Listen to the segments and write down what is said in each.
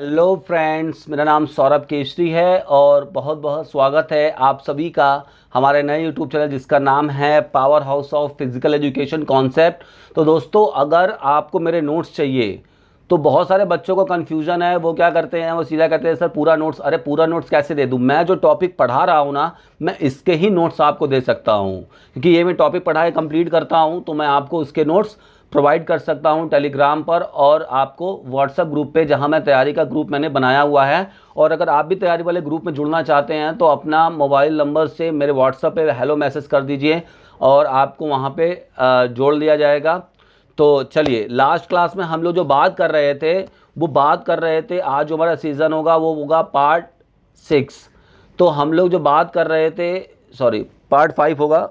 Hello friends, मेरा नाम सौरभ केशरी है और बहुत बहुत स्वागत है आप सभी का हमारे नए यूट्यूब चैनल जिसका नाम है power house of physical education concept. तो दोस्तों, अगर आपको मेरे नोट्स चाहिए तो बहुत सारे बच्चों को कन्फ्यूजन है। वो क्या करते हैं, वो सीधा कहते हैं सर पूरा नोट्स। अरे पूरा नोट्स कैसे दे दूं? मैं जो टॉपिक पढ़ा रहा हूं ना, मैं इसके ही नोट्स आपको दे सकता हूं, क्योंकि ये मैं टॉपिक पढ़ाई कंप्लीट करता हूं तो मैं आपको उसके नोट्स प्रोवाइड कर सकता हूं टेलीग्राम पर और आपको व्हाट्सएप ग्रुप पे, जहां मैं तैयारी का ग्रुप मैंने बनाया हुआ है। और अगर आप भी तैयारी वाले ग्रुप में जुड़ना चाहते हैं तो अपना मोबाइल नंबर से मेरे व्हाट्सएप पे हेलो मैसेज कर दीजिए और आपको वहां पे जोड़ लिया जाएगा। तो चलिए, लास्ट क्लास में हम लोग जो बात कर रहे थे वो बात कर रहे थे, आज जो हमारा सीज़न होगा वो होगा पार्ट 6। तो हम लोग जो बात कर रहे थे, सॉरी पार्ट 5 होगा।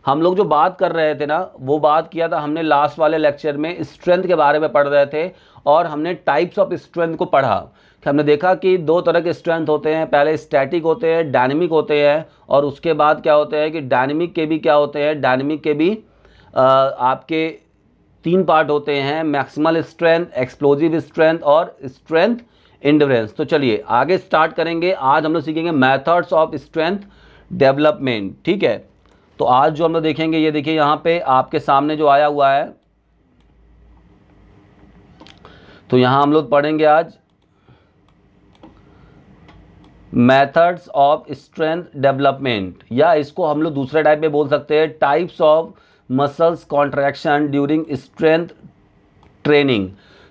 हम लोग जो बात कर रहे थे ना, वो बात किया था हमने लास्ट वाले लेक्चर में स्ट्रेंथ के बारे में पढ़ रहे थे और हमने टाइप्स ऑफ स्ट्रेंथ को पढ़ा। हमने देखा कि दो तरह के स्ट्रेंथ होते हैं, पहले स्टैटिक होते हैं, डायनेमिक होते हैं, और उसके बाद क्या होते हैं कि डायनेमिक के भी क्या होते हैं, डायनेमिक के भी आपके 3 पार्ट होते हैं, मैक्सिमल स्ट्रेंथ, एक्सप्लोजिव स्ट्रेंथ और स्ट्रेंथ इंड्योरेंस। तो चलिए आगे स्टार्ट करेंगे। आज हम लोग सीखेंगे मेथड्स ऑफ स्ट्रेंथ डेवलपमेंट। ठीक है, तो आज जो हम लोग देखेंगे, ये देखिए यहाँ पे आपके सामने जो आया हुआ है, तो यहाँ हम लोग पढ़ेंगे आज मेथड्स ऑफ स्ट्रेंथ डेवलपमेंट, या इसको हम लोग दूसरे टाइप में बोल सकते हैं types of muscles contraction during strength training.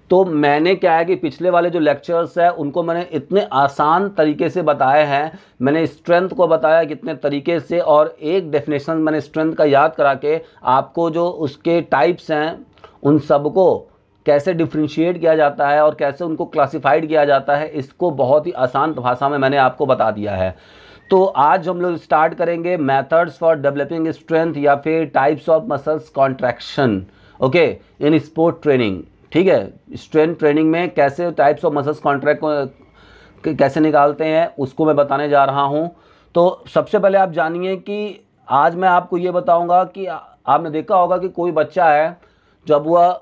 तो मैंने क्या है कि पिछले वाले जो लेक्चर्स है उनको मैंने इतने आसान तरीके से बताए हैं। मैंने स्ट्रेंथ को बताया कितने तरीके से, और एक डेफिनेशन मैंने स्ट्रेंथ का याद करा के आपको जो उसके टाइप्स हैं उन सबको कैसे डिफ्रेंशिएट किया जाता है और कैसे उनको क्लासिफाइड किया जाता है, इसको बहुत ही आसान भाषा में मैंने आपको बता दिया है। तो आज हम लोग स्टार्ट करेंगे मेथड्स फॉर डेवलपिंग स्ट्रेंथ या फिर types of muscles contraction, okay, in sport training. ठीक है, स्ट्रेंथ ट्रेनिंग में कैसे टाइप्स ऑफ मसल्स कॉन्ट्रैक्ट कैसे निकालते हैं उसको मैं बताने जा रहा हूं। तो सबसे पहले आप जानिए कि आज मैं आपको ये बताऊंगा कि आपने देखा होगा कि कोई बच्चा है, जब वह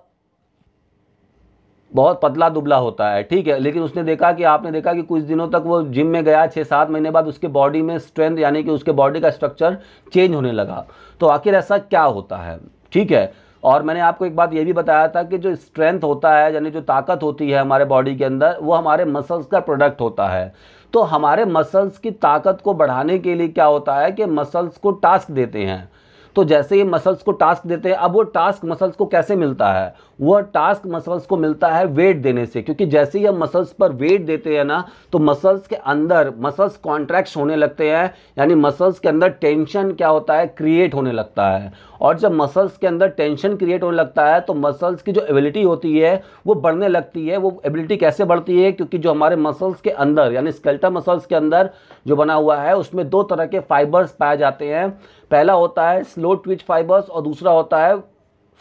बहुत पतला दुबला होता है, ठीक है, लेकिन उसने देखा कि आपने देखा कि कुछ दिनों तक वो जिम में गया, 6-7 महीने बाद उसके बॉडी में स्ट्रेंथ यानी कि उसके बॉडी का स्ट्रक्चर चेंज होने लगा। तो आखिर ऐसा क्या होता है? ठीक है, और मैंने आपको एक बात ये भी बताया था कि जो स्ट्रेंथ होता है यानी जो ताकत होती है हमारे बॉडी के अंदर, वो हमारे मसल्स का प्रोडक्ट होता है। तो हमारे मसल्स की ताकत को बढ़ाने के लिए क्या होता है कि मसल्स को टास्क देते हैं। तो जैसे ही मसल्स को टास्क देते हैं, अब वो टास्क मसल्स को कैसे मिलता है? वो टास्क मसल्स को मिलता है वेट देने से, क्योंकि जैसे ही हम मसल्स पर वेट देते हैं ना, तो मसल्स के अंदर मसल्स कॉन्ट्रैक्ट होने लगते हैं, यानी मसल्स के अंदर टेंशन क्या होता है, क्रिएट होने लगता है। और जब मसल्स के अंदर टेंशन क्रिएट होने लगता है तो मसल्स की जो एबिलिटी होती है वो बढ़ने लगती है। वो एबिलिटी कैसे बढ़ती है? क्योंकि जो हमारे मसल्स के अंदर यानी स्केलेटल मसल्स के अंदर जो बना हुआ है उसमें 2 तरह के फाइबर्स पाए जाते हैं। पहला होता है स्लो ट्विच फाइबर्स और दूसरा होता है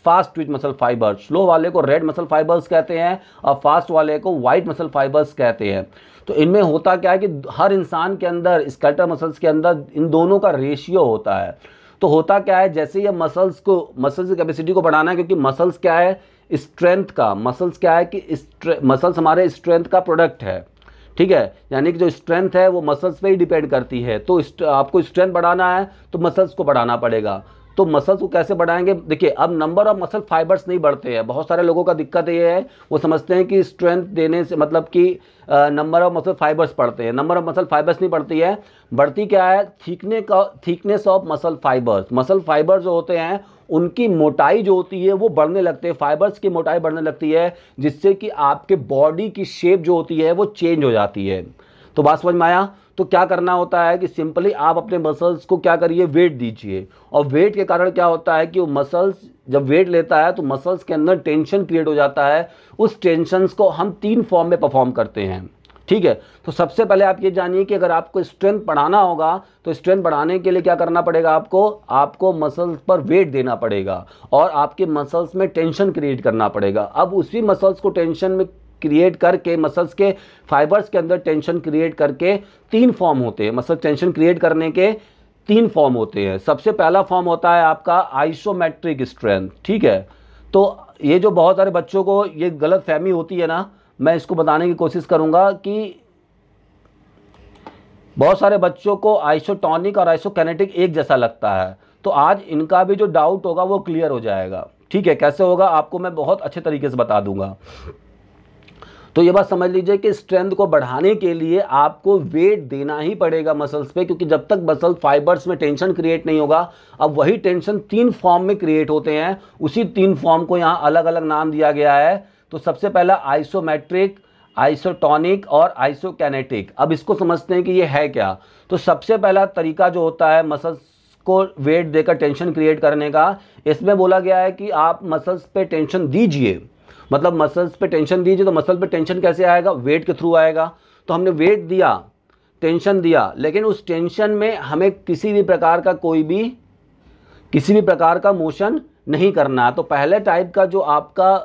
fast Twitch muscle fibres. Slow वाले को रेड मसल फाइबर्स कहते हैं और फास्ट वाले को वाइट मसल फाइबर्स कहते हैं। तो इनमें होता क्या है कि हर इंसान के अंदर स्केलेटल मसल्स के अंदर इन दोनों का रेशियो होता है। तो होता क्या है, जैसे ही मसल्स की कैपेसिटी को बढ़ाना है, क्योंकि मसल्स क्या है, स्ट्रेंथ का, मसल्स क्या है कि मसल्स हमारे स्ट्रेंथ का प्रोडक्ट है। ठीक है, यानी कि जो स्ट्रेंथ है वो मसल्स पे ही डिपेंड करती है। तो आपको स्ट्रेंथ बढ़ाना है तो मसल्स को बढ़ाना पड़ेगा। तो मसल्स को कैसे बढ़ाएंगे? देखिए, अब नंबर ऑफ मसल फाइबर्स नहीं बढ़ते हैं। बहुत सारे लोगों का दिक्कत ये है, वो समझते हैं कि स्ट्रेंथ देने से मतलब कि नंबर ऑफ मसल फाइबर्स बढ़ते हैं। नंबर ऑफ मसल फाइबर्स नहीं बढ़ती है, बढ़ती क्या है, thickness of muscle fibres. Muscle fibres जो होते हैं उनकी मोटाई जो होती है वो बढ़ने लगते हैं, फाइबर्स की मोटाई बढ़ने लगती है, जिससे कि आपके बॉडी की शेप जो होती है वो चेंज हो जाती है। तो बात समझ में आया? तो क्या करना होता है कि सिंपली आप अपने मसल्स को क्या करिए, वेट दीजिए। और वेट के कारण क्या होता है कि वो मसल्स जब वेट लेता है तो मसल्स के अंदर टेंशन क्रिएट हो जाता है। उस टेंशन को हम 3 फॉर्म में परफॉर्म करते हैं। ठीक है, तो सबसे पहले आप ये जानिए कि अगर आपको स्ट्रेंथ बढ़ाना होगा तो स्ट्रेंथ बढ़ाने के लिए क्या करना पड़ेगा, आपको मसल्स पर वेट देना पड़ेगा और आपके मसल्स में टेंशन क्रिएट करना पड़ेगा। अब उसी मसल्स को टेंशन में क्रिएट करके, मसल्स के फाइबर्स के अंदर टेंशन क्रिएट करके 3 फॉर्म होते हैं। मसल टेंशन क्रिएट करने के 3 फॉर्म होते हैं। सबसे पहला फॉर्म होता है आपका आइसोमेट्रिक स्ट्रेंथ। ठीक है, तो ये जो बहुत सारे बच्चों को ये गलत फहमी होती है ना, मैं इसको बताने की कोशिश करूँगा कि बहुत सारे बच्चों को आइसोटोनिक और आइसोकिनेटिक एक जैसा लगता है, तो आज इनका भी जो डाउट होगा वो क्लियर हो जाएगा। ठीक है, कैसे होगा आपको मैं बहुत अच्छे तरीके से बता दूंगा। तो ये बात समझ लीजिए कि स्ट्रेंथ को बढ़ाने के लिए आपको वेट देना ही पड़ेगा मसल्स पे, क्योंकि जब तक मसल फाइबर्स में टेंशन क्रिएट नहीं होगा, अब वही टेंशन 3 फॉर्म में क्रिएट होते हैं, उसी 3 फॉर्म को यहाँ अलग अलग नाम दिया गया है। तो सबसे पहला आइसोमेट्रिक, आइसोटोनिक और आइसोकिनेटिक। अब इसको समझते हैं कि ये है क्या। तो सबसे पहला तरीका जो होता है मसल्स को वेट देकर टेंशन क्रिएट करने का, इसमें बोला गया है कि आप मसल्स पे टेंशन दीजिए, मतलब मसल्स पे टेंशन दीजिए। तो मसल पे टेंशन कैसे आएगा? वेट के थ्रू आएगा। तो हमने वेट दिया, टेंशन दिया, लेकिन उस टेंशन में हमें किसी भी प्रकार का मोशन नहीं करना। तो पहले टाइप का जो आपका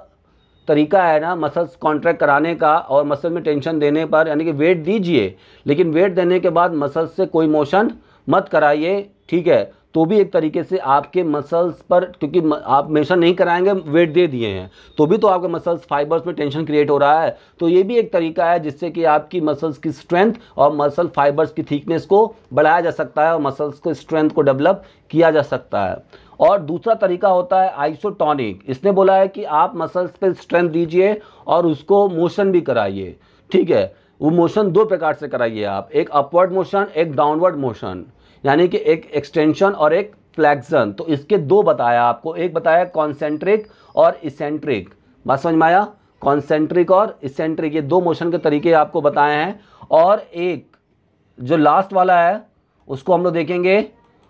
तरीका है ना मसल्स कॉन्ट्रैक्ट कराने का और मसल में टेंशन देने पर, यानी कि वेट दीजिए, लेकिन वेट देने के बाद मसल्स से कोई मोशन मत कराइए। ठीक है, तो भी एक तरीके से आपके मसल्स पर, क्योंकि आप मेंशन नहीं कराएंगे, वेट दे दिए हैं, तो भी तो आपके मसल्स फाइबर्स में टेंशन क्रिएट हो रहा है। तो ये भी एक तरीका है जिससे कि आपकी मसल्स की स्ट्रेंथ और मसल फाइबर्स की थिकनेस को बढ़ाया जा सकता है और मसल्स को स्ट्रेंथ को डेवलप किया जा सकता है। और दूसरा तरीका होता है आइसोटोनिक। इसने बोला है कि आप मसल्स पे स्ट्रेंथ दीजिए और उसको मोशन भी कराइए। ठीक है, वो मोशन 2 प्रकार से कराइए आप, एक अपवर्ड मोशन, एक डाउनवर्ड मोशन, यानी कि एक एक्सटेंशन और एक फ्लेक्शन। तो इसके 2 बताया आपको, एक बताया कॉन्सेंट्रिक और इसेंट्रिक। बात समझ में आया? कॉन्सेंट्रिक और इसेंट्रिक, ये 2 मोशन के तरीके आपको बताए हैं। और एक जो लास्ट वाला है उसको हम लोग देखेंगे,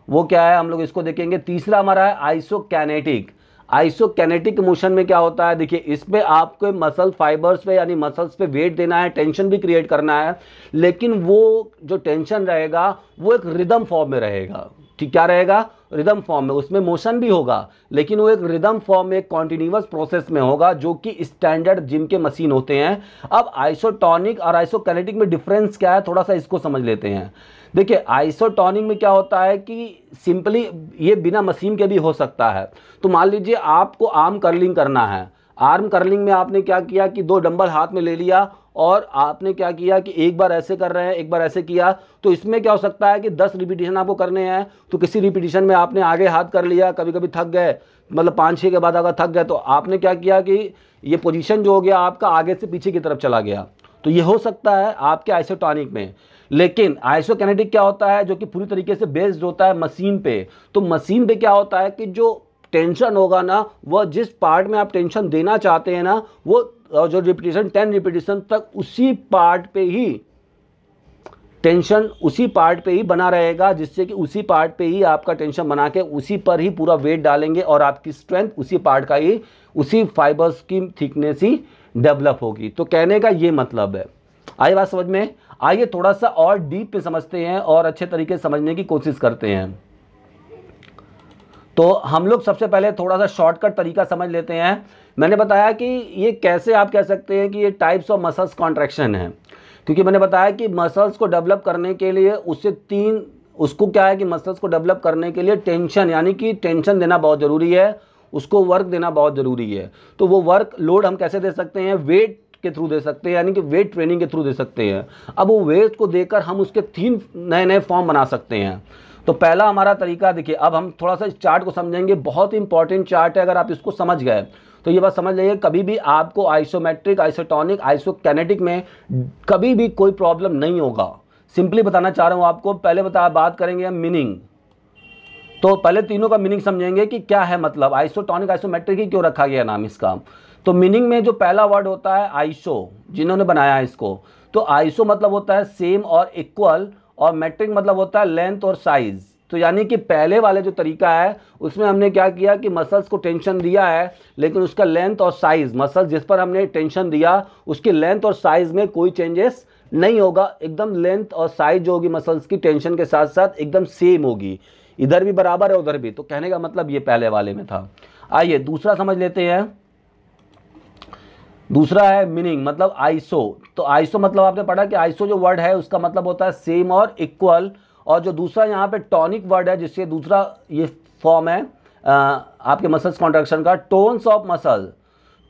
वो क्या है, हम लोग इसको देखेंगे। तीसरा हमारा है आइसोकिनेटिक। आइसोकिनेटिक मोशन में क्या होता है, देखिए इसमें आपको मसल फाइबर्स पे यानी मसल्स पे वेट देना है, टेंशन भी क्रिएट करना है, लेकिन वो जो टेंशन रहेगा वो एक रिदम फॉर्म में रहेगा। ठीक, क्या रहेगा? रिदम फॉर्म में। उसमें मोशन भी होगा, लेकिन वो एक रिदम फॉर्म में, एक कॉन्टिन्यूअस प्रोसेस में होगा, जो कि स्टैंडर्ड जिम के मशीन होते हैं। अब आइसोटोनिक और आइसोकिनेटिक में डिफरेंस क्या है, थोड़ा सा इसको समझ लेते हैं। देखिए आइसोटोनिक में क्या होता है कि सिंपली ये बिना मशीन के भी हो सकता है। तो मान लीजिए आपको आर्म कर्लिंग करना है, आर्म कर्लिंग में आपने क्या किया कि 2 डंबल हाथ में ले लिया और आपने क्या किया कि एक बार ऐसे कर रहे हैं, एक बार ऐसे किया। तो इसमें क्या हो सकता है कि 10 रिपीटिशन आपको करने हैं, तो किसी रिपीटिशन में आपने आगे हाथ कर लिया, कभी कभी थक गए, मतलब 5-6 के बाद अगर थक गए तो आपने क्या किया कि ये पोजीशन जो हो गया आपका आगे से पीछे की तरफ चला गया। तो ये हो सकता है आपके आइसोटोनिक में। लेकिन आइसोकिनेटिक क्या होता है, जो कि पूरी तरीके से बेस्ड होता है मशीन पे। तो मशीन पे क्या होता है कि जो टेंशन होगा ना, वह जिस पार्ट में आप टेंशन देना चाहते हैं ना, वो जो रिपीटिशन 10 रिपीटिशन तक उसी पार्ट पे ही टेंशन, उसी पार्ट पे ही बना रहेगा, जिससे कि उसी पार्ट पे ही आपका टेंशन बना के उसी पर ही पूरा वेट डालेंगे और आपकी स्ट्रेंथ उसी पार्ट का ही, उसी फाइबर्स की थिकनेस ही डेवलप होगी। तो कहने का ये मतलब है। आई बात समझ में? आइए थोड़ा सा और डीप पे समझते हैं और अच्छे तरीके से समझने की कोशिश करते हैं। तो हम लोग सबसे पहले थोड़ा सा शॉर्टकट तरीका समझ लेते हैं। मैंने बताया कि ये कैसे आप कह सकते हैं कि ये टाइप्स ऑफ मसल्स कॉन्ट्रैक्शन है, क्योंकि मैंने बताया कि मसल्स को डेवलप करने के लिए उसको क्या है कि मसल्स को डेवलप करने के लिए टेंशन, यानी कि टेंशन देना बहुत ज़रूरी है, उसको वर्क देना बहुत ज़रूरी है। तो वो वर्क लोड हम कैसे दे सकते हैं? वेट के थ्रू दे सकते हैं, यानी कि वेट ट्रेनिंग के थ्रू दे सकते हैं। अब वो वेट को देकर हम उसके 3 नए फॉर्म बना सकते हैं। तो पहला हमारा तरीका देखिए, अब हम थोड़ा सा इस चार्ट को समझेंगे, बहुत इंपॉर्टेंट चार्ट है। अगर आप इसको समझ गए तो ये बात समझ लीजिए, कभी भी आपको आइसोमेट्रिक, आइसोटोनिक, आइसोकिनेटिक में कभी भी कोई प्रॉब्लम नहीं होगा। सिंपली बताना चाह रहा हूँ आपको। पहले बात करेंगे हम मीनिंग। तो पहले तीनों का मीनिंग समझेंगे कि क्या है, मतलब आइसोटोनिक, आइसोमेट्रिक ही क्यों रखा गया नाम इसका। तो मीनिंग में जो पहला वर्ड होता है आइसो, जिन्होंने बनाया इसको, तो आइसो मतलब होता है सेम और इक्वल, और मैट्रिक मतलब होता है लेंथ और साइज। तो यानी कि पहले वाले जो तरीका है उसमें हमने क्या किया कि मसल्स को टेंशन दिया है, लेकिन उसका लेंथ और साइज, मसल जिस पर हमने टेंशन दिया उसकी लेंथ और साइज में कोई चेंजेस नहीं होगा। एकदम लेंथ और साइज जो होगी मसल्स की टेंशन के साथ साथ एकदम सेम होगी, इधर भी बराबर है उधर भी। तो कहने का मतलब ये पहले वाले में था। आइए दूसरा समझ लेते हैं। दूसरा है मीनिंग, मतलब आइसो। तो आइसो मतलब आपने पढ़ा कि आइसो जो वर्ड है उसका मतलब होता है सेम और इक्वल। और जो दूसरा यहाँ पे टॉनिक वर्ड है, जिससे दूसरा ये फॉर्म है आपके मसल्स कॉन्ट्रैक्शन का, टोन्स ऑफ मसल।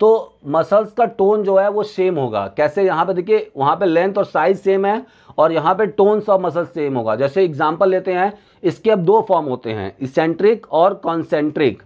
तो मसल्स का टोन जो है वो सेम होगा। कैसे, यहाँ पे देखिए, वहाँ पे लेंथ और साइज सेम है और यहाँ पे टोन्स ऑफ मसल्स सेम होगा। जैसे एग्जांपल लेते हैं, इसके अब दो फॉर्म होते हैं, इसेंट्रिक और कॉन्सेंट्रिक।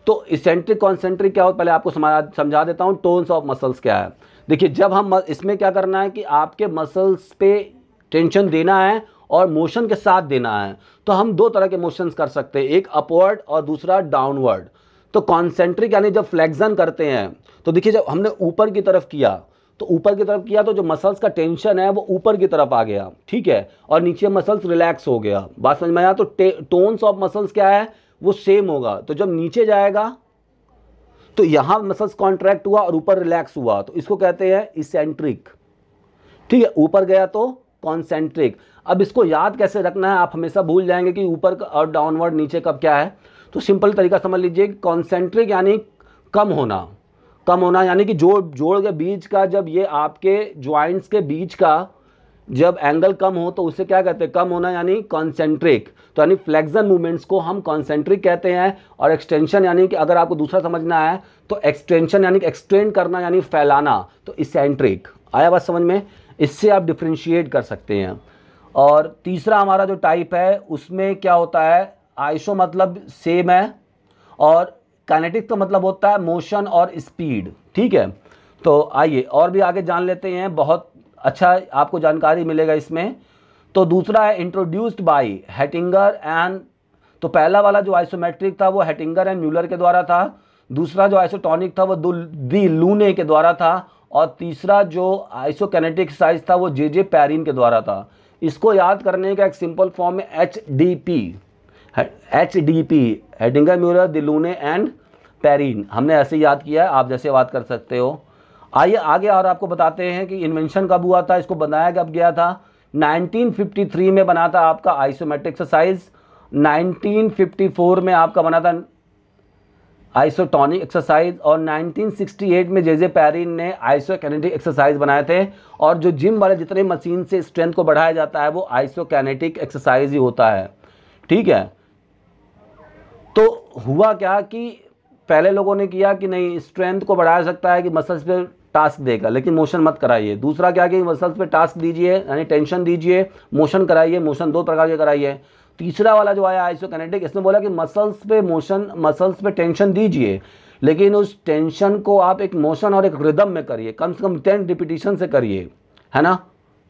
तो इसेंट्रिक कॉन्सेंट्रिक क्या होता है, पहले आपको समझा देता हूँ टोन्स ऑफ मसल्स क्या है। देखिए, जब हम इसमें क्या करना है कि आपके मसल्स पे टेंशन देना है और मोशन के साथ देना है, तो हम दो तरह के मोशंस कर सकते हैं, एक अपवर्ड और दूसरा डाउनवर्ड। तो कॉन्सेंट्रिक यानी जब फ्लेक्शन करते हैं, तो देखिए जब हमने ऊपर की तरफ किया तो जो मसल्स का टेंशन है वो ऊपर की तरफ आ गया, ठीक है, और नीचे मसल्स रिलैक्स हो गया। बात समझ में आया? तो टोन्स ऑफ मसल्स क्या है, वो सेम होगा। तो जब नीचे जाएगा तो यहां मसल्स कॉन्ट्रैक्ट हुआ और ऊपर रिलैक्स हुआ, तो इसको कहते हैं इसेंट्रिक, ठीक है। ऊपर गया तो कॉन्सेंट्रिक। अब इसको याद कैसे रखना है, आप हमेशा भूल जाएंगे कि ऊपर और डाउनवर्ड नीचे कब क्या है। तो सिंपल तरीका समझ लीजिए, कॉन्सेंट्रिक यानी कम होना यानी कि जोड़ के बीच का, जब ये आपके ज्वाइंट्स के बीच का जब एंगल कम हो तो उसे क्या कहते हैं, कम होना, यानी कॉन्सेंट्रिक। तो यानी फ्लेक्शन मूवमेंट्स को हम कॉन्सेंट्रिक कहते हैं। और एक्सटेंशन यानी कि अगर आपको दूसरा समझना है तो एक्सटेंशन यानी कि एक्सटेंड करना यानी फैलाना, तो इसेंट्रिक। आया बात समझ में? इससे आप डिफ्रेंशिएट कर सकते हैं। और तीसरा हमारा जो टाइप है उसमें क्या होता है, आइसो मतलब सेम है और काइनेटिक का मतलब होता है मोशन और स्पीड, ठीक है। तो आइए और भी आगे जान लेते हैं, बहुत अच्छा आपको जानकारी मिलेगा इसमें। तो दूसरा है इंट्रोड्यूस्ड बाय हेटिंगर एंड, तो पहला वाला जो आइसोमेट्रिक था वो हेटिंगर एंड म्यूलर के द्वारा था, दूसरा जो आइसोटोनिक था वो दी लूने के द्वारा था, और तीसरा जो आइसोकिनेटिक एक्सरसाइज था वो जे पैरिन के द्वारा था। इसको याद करने का एक सिंपल फॉर्म है HDP, हेडिंगर, म्यूलर, दी लूने एंड पैरिन। हमने ऐसे याद किया है, आप जैसे याद कर सकते हो। आइए आगे और आपको बताते हैं कि इन्वेंशन कब हुआ था, इसको बनाया कब गया था। 1953 में बना था आपका आइसोमेट्रिक एक्सरसाइज, 1954 में आपका बना था आइसोटोनिक एक्सरसाइज, और 1968 में जे पैरिन ने आइसोकिनेटिक एक्सरसाइज बनाए थे। और जो जिम वाले जितने मशीन से स्ट्रेंथ को बढ़ाया जाता है वो आइसोकिनेटिक एक्सरसाइज ही होता है, ठीक है। तो हुआ क्या कि पहले लोगों ने किया कि नहीं, स्ट्रेंथ को बढ़ा सकता है कि मसल्स पे टास्क देगा, लेकिन मोशन मत कराइए। दूसरा क्या कि मसल्स पे टास्क दीजिए यानी टेंशन दीजिए, मोशन कराइए, मोशन दो प्रकार के कराइए। तीसरा वाला जो आया आइसोकिनेटिक, इसने बोला कि मसल्स पे टेंशन दीजिए, लेकिन उस टेंशन को आप एक मोशन और एक रिदम में करिए, कम से कम 10 रिपीटिशन से करिए, है ना।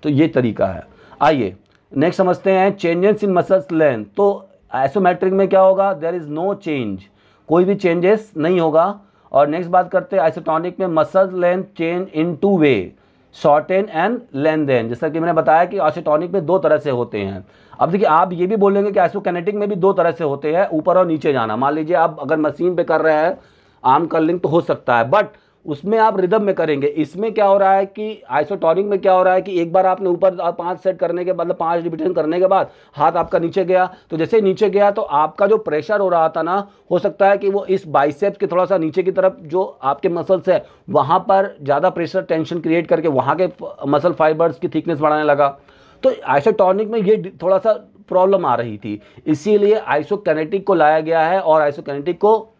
तो ये तरीका है। आइए नेक्स्ट समझते हैं चेंजेस इन मसल्स लेंथ। तो आइसोमेट्रिक में क्या होगा, देयर इज नो चेंज, कोई भी चेंजेस नहीं होगा। और नेक्स्ट बात करते हैं आइसोटोनिक में, muscle length change in 2 way, shorten and lengthen. जैसा कि मैंने बताया कि आइसोटोनिक में 2 तरह से होते हैं। अब देखिए आप ये भी बोलेंगे कि आइसोकिनेटिक में भी 2 तरह से होते हैं, ऊपर और नीचे जाना। मान लीजिए आप अगर मशीन पे कर रहे हैं आर्म कर्लिंग तो हो सकता है, बट उसमें आप रिदम में करेंगे। इसमें क्या हो रहा है कि आइसोटोनिक में क्या हो रहा है कि एक बार आपने ऊपर 5 सेट करने के मतलब 5 रिपीटेशन करने के बाद हाथ आपका नीचे गया, तो जैसे ही नीचे गया तो आपका जो प्रेशर हो रहा था ना, हो सकता है कि वो इस बाइसेप्स के थोड़ा सा नीचे की तरफ जो आपके मसल्स है वहाँ पर ज़्यादा प्रेशर टेंशन क्रिएट करके वहाँ के मसल फाइबर्स की थिकनेस बढ़ाने लगा। तो आइसोटोनिक में ये थोड़ा सा प्रॉब्लम आ रही थी, इसीलिए आइसोकिनेटिक को लाया गया है। और आइसोकिनेटिक को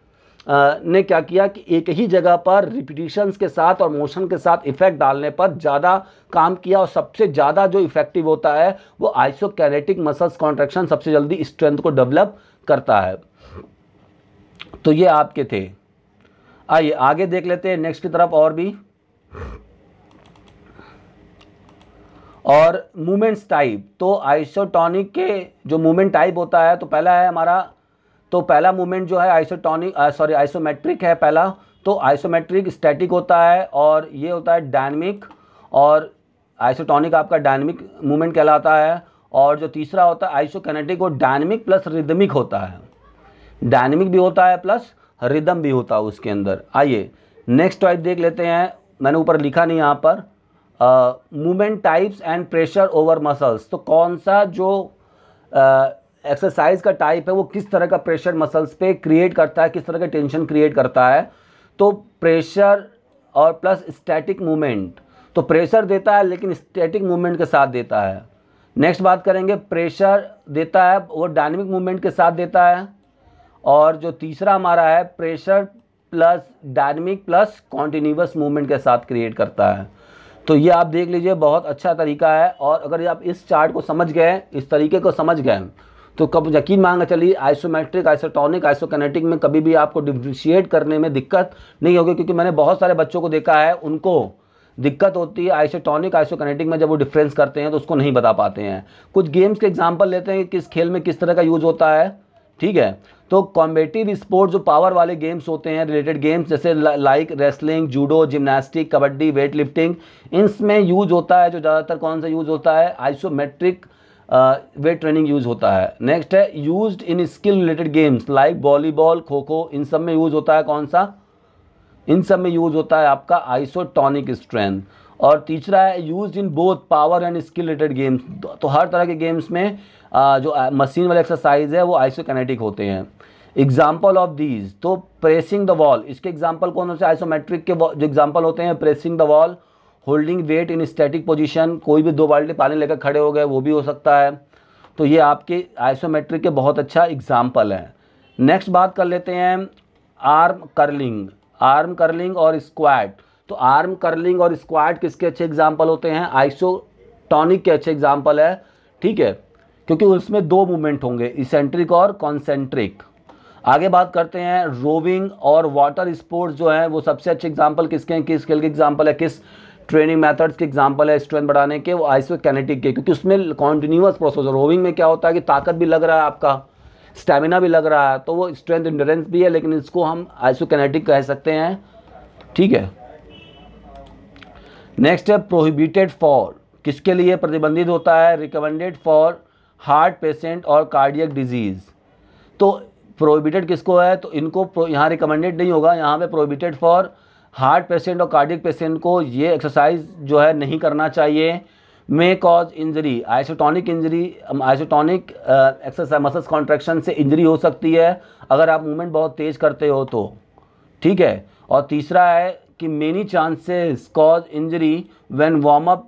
ने क्या किया कि एक ही जगह पर रिपीटिशंस के साथ और मोशन के साथ इफेक्ट डालने पर ज़्यादा काम किया, और सबसे ज़्यादा जो इफेक्टिव होता है वो आइसोकिनेटिक मसल्स कॉन्ट्रैक्शन सबसे जल्दी स्ट्रेंथ को डेवलप करता है। तो ये आपके थे। आइए आगे देख लेते हैं नेक्स्ट की तरफ और भी। और मूवमेंट्स टाइप, तो आइसोटोनिक के जो मूवमेंट टाइप होता है, तो पहला है हमारा, तो पहला मूवमेंट जो है आइसोमेट्रिक है पहला। तो आइसोमेट्रिक स्टैटिक होता है और ये होता है डायनेमिक, और आइसोटोनिक आपका डायनेमिक मूवमेंट कहलाता है। और जो तीसरा होता है आइसोकिनेटिक, वो डायनेमिक प्लस रिदमिक होता है, डायनेमिक भी होता है प्लस रिदम भी होता है उसके अंदर। आइए नेक्स्ट टाइप देख लेते हैं, मैंने ऊपर लिखा नहीं यहाँ पर, movement types and pressure over muscles. तो कौन सा जो एक्सरसाइज का टाइप है वो किस तरह का प्रेशर मसल्स पे क्रिएट करता है, किस तरह का टेंशन क्रिएट करता है। तो प्रेशर और प्लस स्टैटिक मूवमेंट, तो प्रेशर देता है लेकिन स्टैटिक मूवमेंट के साथ देता है। नेक्स्ट बात करेंगे, प्रेशर देता है वो डायनेमिक मूवमेंट के साथ देता है। और जो तीसरा हमारा है pressure plus dynamic plus continuous movement के साथ क्रिएट करता है। तो ये आप देख लीजिए, बहुत अच्छा तरीका है। और अगर आप इस चार्ट को समझ गए, इस तरीके को समझ गए, तो कब यकीन मांगा चलिए आइसोमेट्रिक, आइसोटोनिक, आइसोकिनेटिक में कभी भी आपको डिफरेंशिएट करने में दिक्कत नहीं होगी। क्योंकि मैंने बहुत सारे बच्चों को देखा है, उनको दिक्कत होती है आइसोटोनिक आइसोकिनेटिक में, जब वो डिफरेंस करते हैं तो उसको नहीं बता पाते हैं। कुछ गेम्स के एग्जांपल लेते हैं कि किस खेल में किस तरह का यूज़ होता है, ठीक है। तो कॉम्बेटिव स्पोर्ट जो पावर वाले गेम्स होते हैं, रिलेटेड गेम्स जैसे like wrestling, judo, gymnastic, kabaddi, weight lifting, इनमें यूज होता है। जो ज़्यादातर कौन सा यूज़ होता है, आइसोमेट्रिक वेट ट्रेनिंग यूज़ होता है। नेक्स्ट है used in skill related games like volleyball, kho kho, इन सब में यूज़ होता है कौन सा, इन सब में यूज़ होता है आपका आइसोटोनिक स्ट्रेंथ। और तीसरा है used in both power and skill related games. तो हर तरह के गेम्स में जो मशीन वाले एक्सरसाइज है वो आइसोकिनेटिक होते हैं। एग्जाम्पल ऑफ दीज, तो प्रेसिंग द वॉल, इसके एग्जाम्पल कौन से आइसोमेट्रिक के जो एग्जाम्पल होते हैं, pressing the wall, holding weight in static position, कोई भी 2 बाल्टी पानी लेकर खड़े हो गए वो भी हो सकता है। तो ये आपके आइसोमेट्रिक के बहुत अच्छा एग्जाम्पल है। नेक्स्ट बात कर लेते हैं आर्म कर्लिंग, आर्म कर्लिंग और स्क्वाट। तो आर्म कर्लिंग और स्क्वाट किसके अच्छे एग्जाम्पल होते हैं, आइसोटोनिक के अच्छे एग्जाम्पल है, ठीक है, क्योंकि उसमें 2 मूवमेंट होंगे, इसेंट्रिक और कॉन्सेंट्रिक। आगे बात करते हैं रोविंग और वाटर स्पोर्ट्स जो है वो सबसे अच्छे एग्जाम्पल किसके हैं, किस खेल के एग्जाम्पल है, किस ट्रेनिंग मेथड्स के एग्जाम्पल है स्ट्रेंथ बढ़ाने के, वो आइसोकिनेटिक के, क्योंकि उसमें कॉन्टिन्यूस प्रोसेस है। रोविंग में क्या होता है कि ताकत भी लग रहा है, आपका स्टेमिना भी लग रहा है, तो वो स्ट्रेंथ इंड्योरेंस भी है, लेकिन इसको हम आइसोकिनेटिक कह सकते हैं, ठीक है। नेक्स्ट है प्रोहिबिटेड फॉर, किसके लिए प्रतिबंधित होता है, रिकमेंडेड फॉर हार्ट पेशेंट और कार्डियक डिजीज। तो प्रोहिबिटेड किसको है, तो इनको यहाँ रिकमेंडेड नहीं होगा, यहाँ पे प्रोहिबिटेड फॉर हार्ट पेशेंट और कार्डियक पेशेंट को ये एक्सरसाइज जो है नहीं करना चाहिए। May cause injury, isotonic injury, isotonic exercise muscles contraction से इंजरी हो सकती है अगर आप मूवमेंट बहुत तेज करते हो तो, ठीक है। और तीसरा है कि many chances cause injury when warm up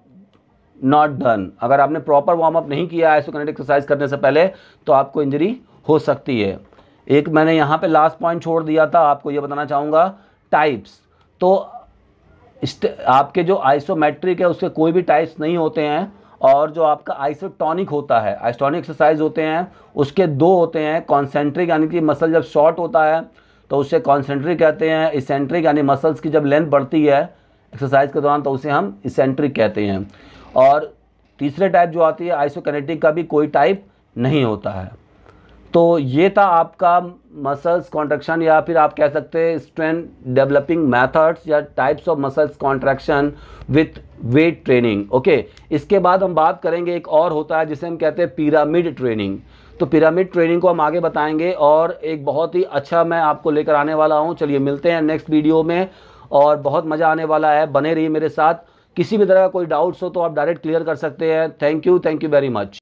not done, अगर आपने प्रॉपर वार्म अप नहीं किया आइसोकिनेटिक एक्सरसाइज करने से पहले तो आपको इंजरी हो सकती है। एक मैंने यहाँ पे लास्ट पॉइंट छोड़ दिया था, आपको ये बताना चाहूँगा टाइप्स। तो आपके जो आइसोमेट्रिक है उसके कोई भी टाइप्स नहीं होते हैं, और जो आपका आइसोटोनिक होता है, आइसोटोनिक एक्सरसाइज होते हैं उसके 2 होते हैं, कॉन्सेंट्रिक यानी कि मसल जब शॉर्ट होता है तो उसे कॉन्सेंट्रिक कहते हैं, इसेंट्रिक यानी मसल्स की जब लेंथ बढ़ती है एक्सरसाइज के दौरान तो उसे हम इसेंट्रिक कहते हैं। और तीसरे टाइप जो आती है आइसोकिनेटिक का भी कोई टाइप नहीं होता है। तो ये था आपका मसल्स कॉन्ट्रैक्शन, या फिर आप कह सकते हैं स्ट्रेंथ डेवलपिंग मेथड्स या types of muscles contraction with weight training. Okay, इसके बाद हम बात करेंगे एक और होता है जिसे हम कहते हैं पिरामिड ट्रेनिंग। तो पिरामिड ट्रेनिंग को हम आगे बताएंगे, और एक बहुत ही अच्छा मैं आपको लेकर आने वाला हूँ। चलिए मिलते हैं नेक्स्ट वीडियो में, और बहुत मज़ा आने वाला है, बने रहिए मेरे साथ। किसी भी तरह का कोई डाउट्स हो तो आप डायरेक्ट क्लियर कर सकते हैं। Thank you very much.